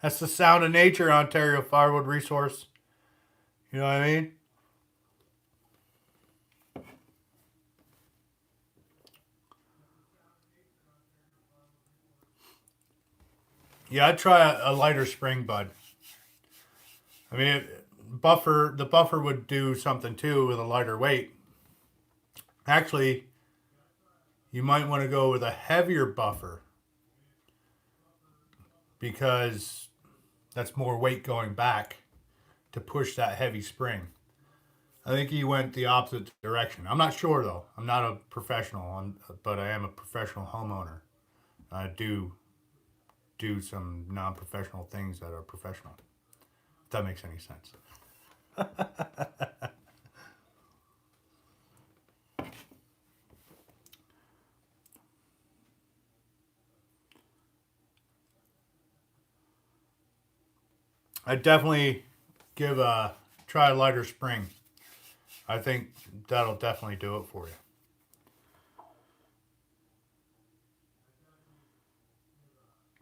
That's the sound of nature, Ontario Firewood Resource. You know what I mean? Yeah, I'd try a lighter spring, bud. I mean, the buffer would do something too with a lighter weight. Actually, you might want to go with a heavier buffer because that's more weight going back to push that heavy spring. I think he went the opposite direction. I'm not sure though. I'm not a professional, but I am a professional homeowner. I do some non-professional things that are professional. If that makes any sense. I definitely try a lighter spring. I think that'll definitely do it for you.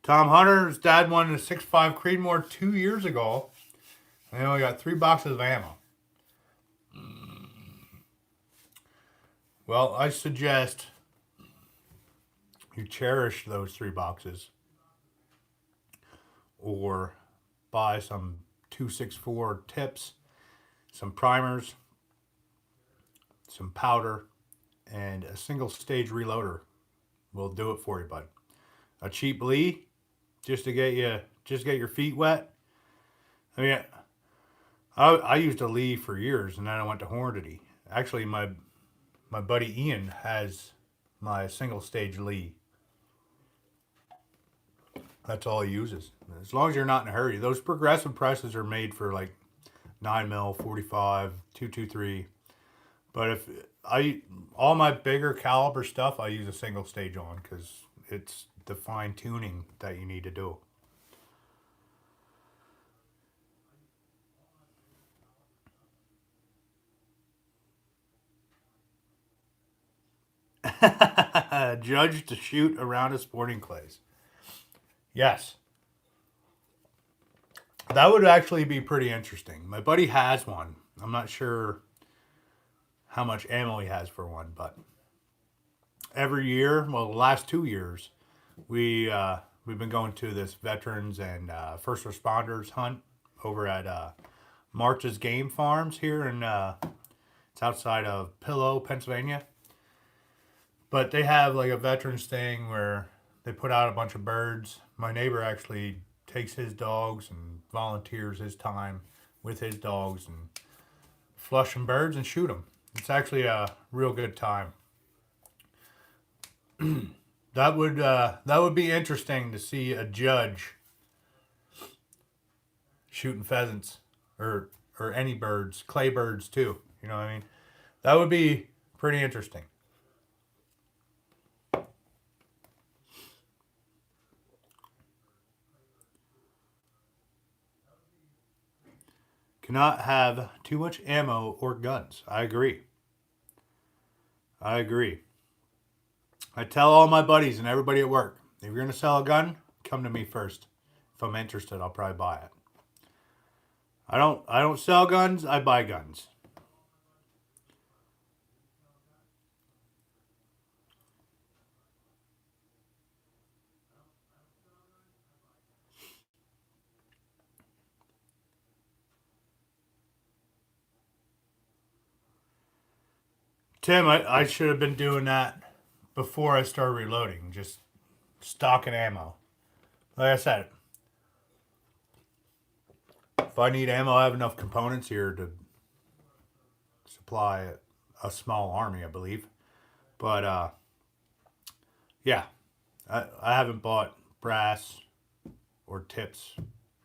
Tom Hunter's dad won a 6.5 Creedmoor 2 years ago. And they only got 3 boxes of ammo. Well, I suggest you cherish those 3 boxes or buy some 264 tips, some primers, some powder, and a single stage reloader will do it for you, bud. A cheap Lee just to get your feet wet. I mean, I used a Lee for years, and then I went to Hornady. Actually, my buddy Ian has my single stage Lee. That's all he uses. As long as you're not in a hurry. Those progressive presses are made for like 9mm, 45, 223. But if all my bigger caliber stuff, I use a single stage on because it's the fine tuning that you need to do. Judge to shoot around a sporting clays. Yes. That would actually be pretty interesting. My buddy has one. I'm not sure how much ammo he has for one, but every year, well, the last 2 years, we've been going to this veterans and first responders hunt over at March's Game Farms here in it's outside of Pillow, Pennsylvania. But they have like a veterans thing where they put out a bunch of birds. My neighbor actually takes his dogs and volunteers his time with his dogs and flush some birds and shoot them. It's actually a real good time. That would be interesting to see a judge shooting pheasants or any birds, clay birds too. You know what I mean? That would be pretty interesting. Cannot have too much ammo or guns. I agree. I agree. I tell all my buddies and everybody at work, if you're going to sell a gun, come to me first. If I'm interested, I'll probably buy it. I don't sell guns, I buy guns. Tim, I should have been doing that before I started reloading, just stocking ammo. Like I said, if I need ammo, I have enough components here to supply a small army, I believe. But yeah, I haven't bought brass or tips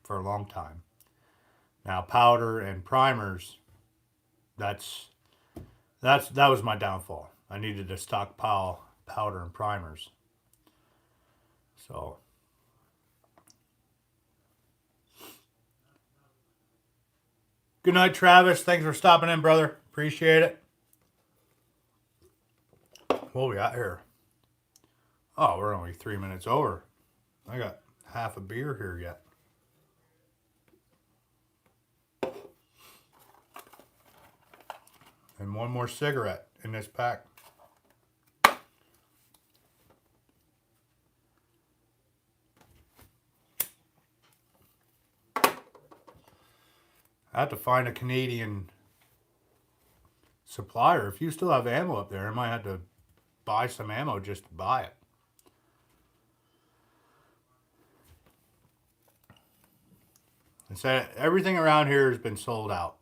for a long time. Now powder and primers, that was my downfall. I needed to stockpile powder and primers. So good night, Travis. Thanks for stopping in, brother. Appreciate it. What we got here? Oh, we're only 3 minutes over. I got half a beer here yet. And one more cigarette in this pack. I have to find a Canadian supplier. If you still have ammo up there, I might have to buy some ammo just to buy it. And so everything around here has been sold out.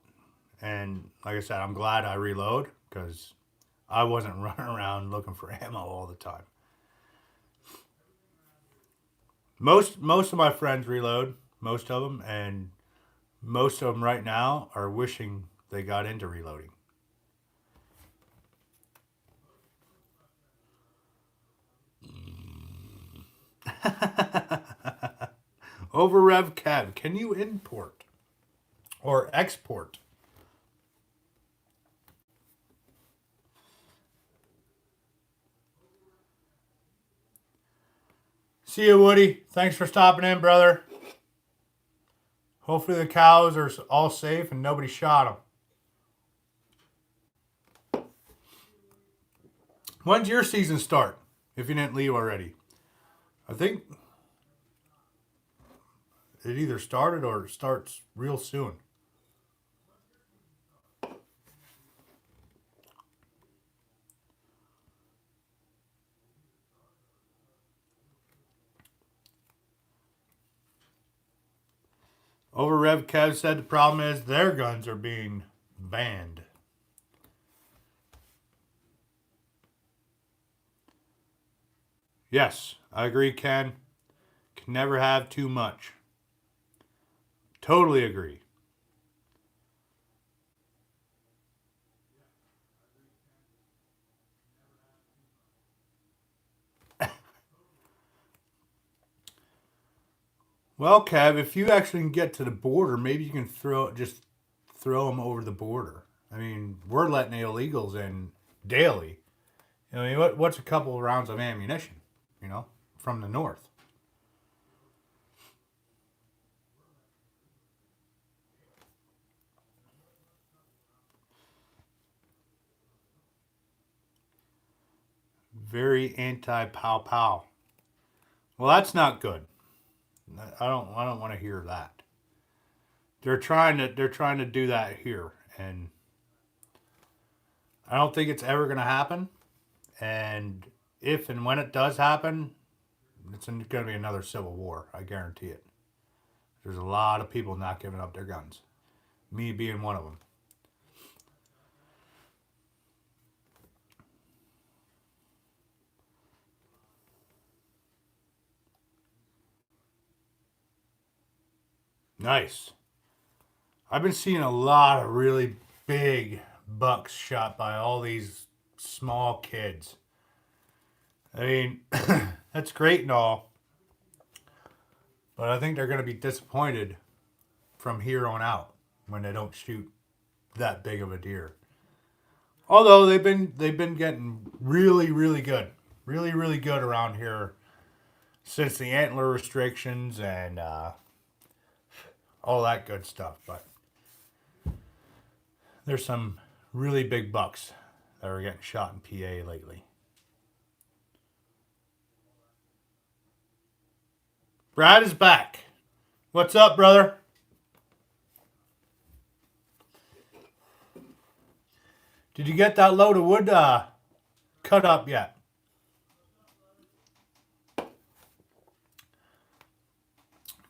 And like I said, I'm glad I reload because I wasn't running around looking for ammo all the time. Most of my friends reload, most of them, and most of them right now are wishing they got into reloading. Over Rev Kev, can you import? or export. See you, Woody. Thanks for stopping in, brother. Hopefully the cows are all safe and nobody shot them. When's your season start? If you didn't leave already. I think it either started or it starts real soon. Over Rev Kev said the problem is their guns are being banned. Yes, I agree, Ken. Can never have too much. Totally agree. Well, Kev, if you actually can get to the border, maybe you can throw them over the border. I mean, we're letting illegals in daily. I mean, what's a couple of rounds of ammunition, you know, from the north? Very anti pow pow. Well, that's not good. I don't want to hear that. They're trying to do that here, and I don't think it's ever going to happen. And if and when it does happen, it's going to be another civil war. I guarantee it. There's a lot of people not giving up their guns. Me being one of them. Nice. I've been seeing a lot of really big bucks shot by all these small kids. I mean, that's great and all, but I think they're going to be disappointed from here on out when they don't shoot that big of a deer. Although they've been getting really good, really good around here since the antler restrictions and all that good stuff. But there's some really big bucks that are getting shot in PA lately. Brad is back. What's up, brother? Did you get that load of wood cut up yet?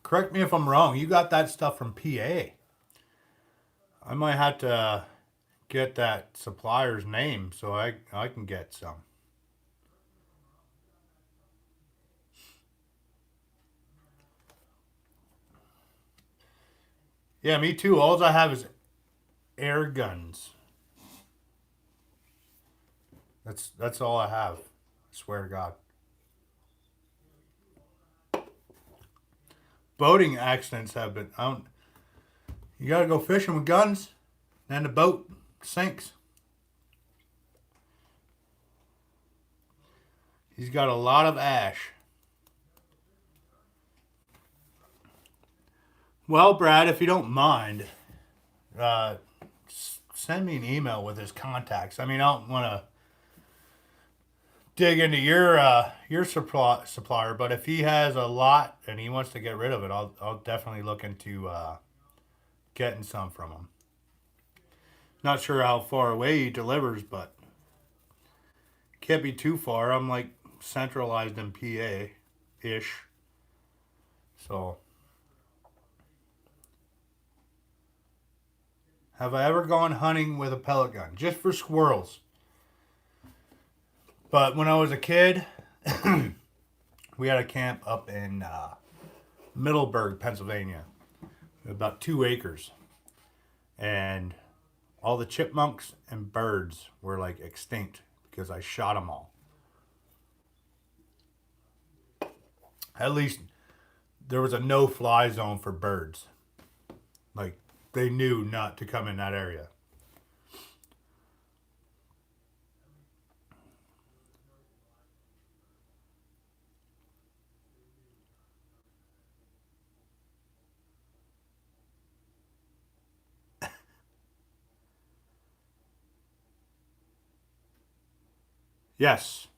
Correct me if I'm wrong. You got that stuff from PA. I might have to get that supplier's name so I can get some. Yeah, me too. All I have is air guns. That's all I have. I swear to God. Boating accidents have been. I don't, you gotta go fishing with guns, and the boat sinks. He's got a lot of ash. Well, Brad, if you don't mind, uh, send me an email with his contacts. I mean, I don't want to dig into your supplier, but if he has a lot and he wants to get rid of it, I'll definitely look into getting some from him. Not sure how far away he delivers, but can't be too far. I'm like centralized in PA ish. So, have I ever gone hunting with a pellet gun? Just for squirrels. But when I was a kid, we had a camp up in Middleburg, Pennsylvania, about 2 acres. And all the chipmunks and birds were like extinct because I shot them all. At least there was a no fly zone for birds. Like they knew not to come in that area. Yes,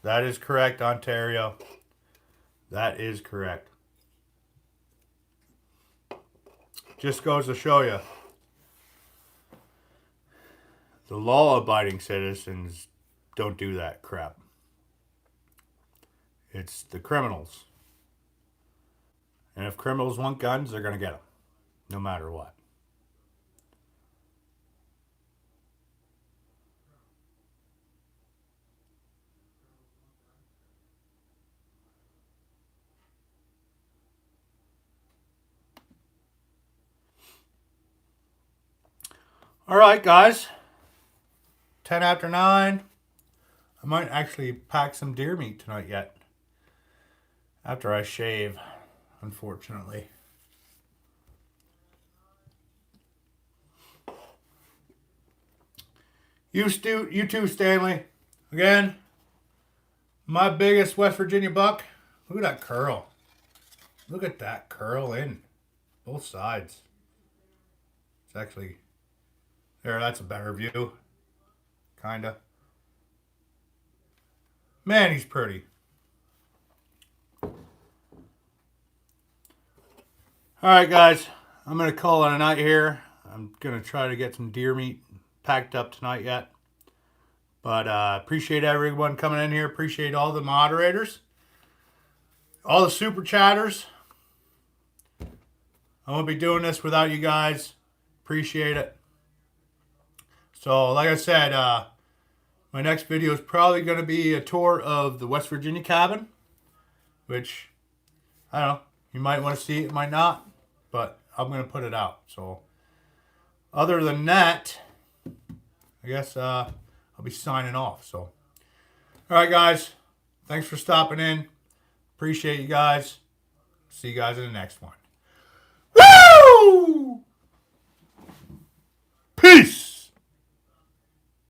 that is correct, Ontario. That is correct. Just goes to show you, the law-abiding citizens don't do that crap. It's the criminals. And if criminals want guns, they're going to get them, no matter what. All right, guys. 10 after 9. I might actually pack some deer meat tonight yet. After I shave, unfortunately. You too, Stanley. Again, my biggest West Virginia buck. Look at that curl. Look at that curl in both sides. It's actually... There, that's a better view. Kinda. Man, he's pretty. Alright, guys. I'm going to call it a night here. I'm going to try to get some deer meat packed up tonight yet. But appreciate everyone coming in here. Appreciate all the moderators. All the super chatters. I won't be doing this without you guys. Appreciate it. So, like I said, my next video is probably going to be a tour of the West Virginia cabin. Which, I don't know. You might want to see it, might not. But I'm going to put it out. So, other than that, I guess I'll be signing off. So, alright guys. Thanks for stopping in. Appreciate you guys. See you guys in the next one. Woo! Peace!